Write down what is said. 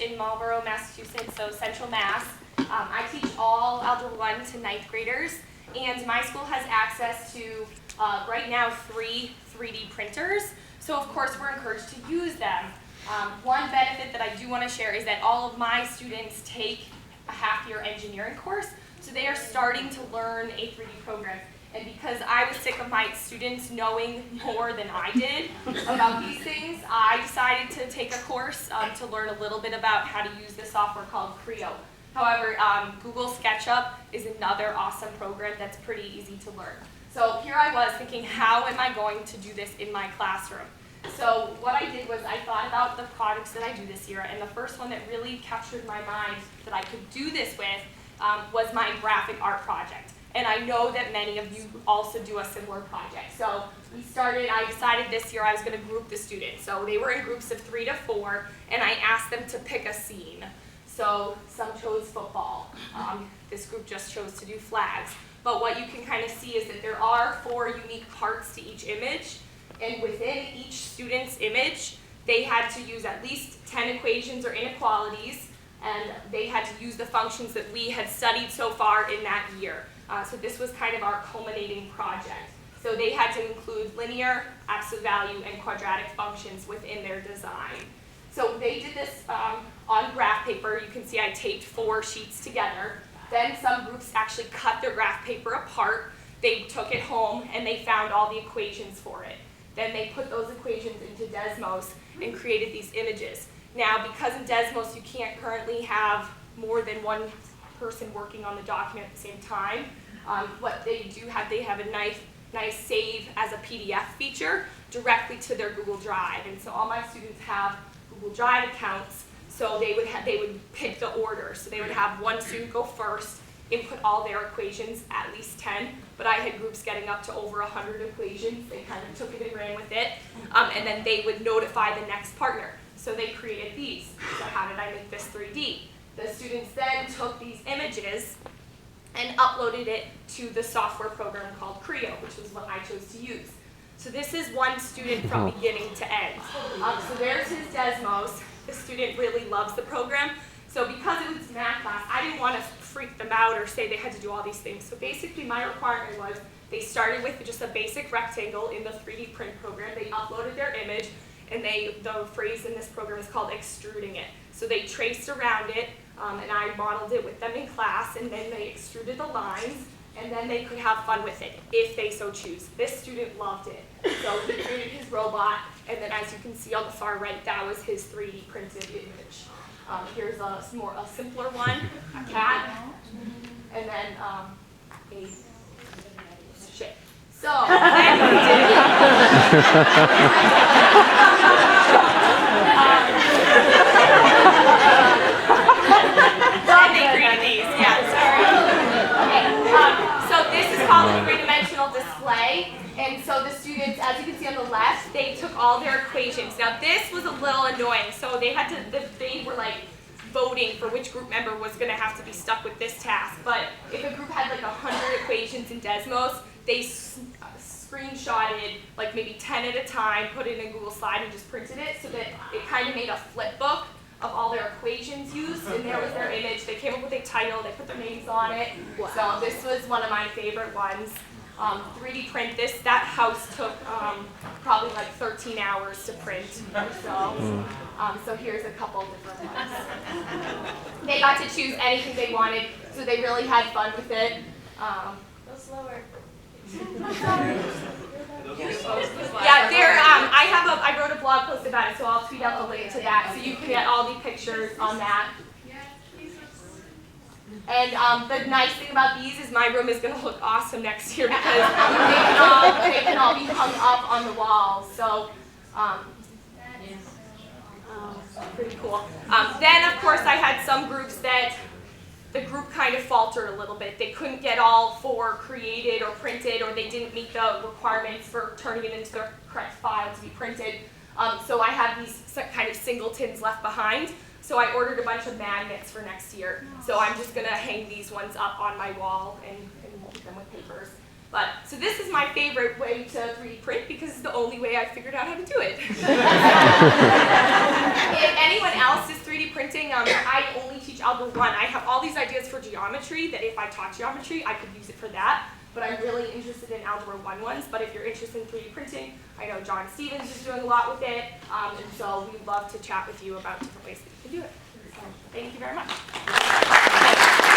in Marlborough, Massachusetts, so Central Mass. I teach all Algebra 1 to 9th graders, and my school has access to, right now, 3 3D printers. So of course we're encouraged to use them. One benefit that I do want to share is that all of my students take a half-year engineering course, so they are starting to learn a 3D program. And because I was sick of my students knowing more than I did about these things, I decided to take a course to learn a little bit about how to use this software called Creo. However, Google SketchUp is another awesome program that's pretty easy to learn. So here I was thinking, how am I going to do this in my classroom? So what I did was I thought about the projects that I do this year, and the first one that really captured my mind that I could do this with was my graphic art project. And I know that many of you also do a similar project. So I decided this year I was going to group the students. So they were in groups of 3 to 4, and I asked them to pick a scene. So some chose football. This group just chose to do flags. But what you can kind of see is that there are 4 unique parts to each image. And within each student's image, they had to use at least 10 equations or inequalities, and they had to use the functions that we had studied so far in that year. So this was kind of our culminating project. So they had to include linear, absolute value, and quadratic functions within their design. So they did this on graph paper. You can see I taped 4 sheets together. Then some groups actually cut their graph paper apart. They took it home and they found all the equations for it. Then they put those equations into Desmos and created these images. Now, because in Desmos you can't currently have more than one person working on the document at the same time, what they do have, they have a nice save as a PDF feature directly to their Google Drive. And so all my students have Google Drive accounts, so they would pick the order. So they would have one student go first, input all their equations, at least 10, but I had groups getting up to over 100 equations. They kind of took it and ran with it, and then they would notify the next partner. So they created these. So how did I make this 3D? The students then took these images and uploaded it to the software program called Creo, which was what I chose to use. So this is one student from beginning to end. So there's his Desmos. The student really loves the program. So because it was math class, I didn't want to freak them out or say they had to do all these things. So basically my requirement was they started with just a basic rectangle in the 3D print program. They uploaded their image, and the phrase in this program is called extruding it. So they traced around it, and I modeled it with them in class, and then they extruded the lines, and then they could have fun with it, if they so choose. This student loved it. So he created his robot, and then as you can see on the far right, that was his 3D printed image. Here's a simpler one, a cat, and then a ship. So then we did then they created these. Yeah, sorry. Okay. So this is called a three-dimensional display. And so the students, as you can see on the left, they took all their equations. Now this was a little annoying. So they were like voting for which group member was going to have to be stuck with this task. But if a group had like 100 equations in Desmos, they screenshotted like maybe 10 at a time, put it in a Google slide, and just printed it so that it kind of made a flip book of all their equations used, and there was their image. They came up with a title, they put their names on it. So this was one of my favorite ones. 3D print this. That house took probably like 13 hours to print or so. So here's a couple different ones. They got to choose anything they wanted, so they really had fun with it. Go slower. Yeah, I wrote a blog post about it, so I'll tweet out the link to that, so you can get all the pictures on that. And the nice thing about these is my room is going to look awesome next year because they can all be hung up on the walls. So pretty cool. Then, of course, I had some groups that the group kind of faltered a little bit. They couldn't get all 4 created or printed, or they didn't meet the requirements for turning it into the correct file to be printed. So I have these kind of singletons left behind. So I ordered a bunch of magnets for next year. So I'm just going to hang these ones up on my wall and keep them with papers. So this is my favorite way to 3D print because it's the only way I figured out how to do it. If anyone else is 3D printing printing, I only teach Algebra 1. I have all these ideas for geometry that if I taught geometry, I could use it for that. But I'm really interested in Algebra 1 ones. But if you're interested in 3D printing, I know John Stevens is doing a lot with it. And so we'd love to chat with you about different ways that you can do it. So thank you very much.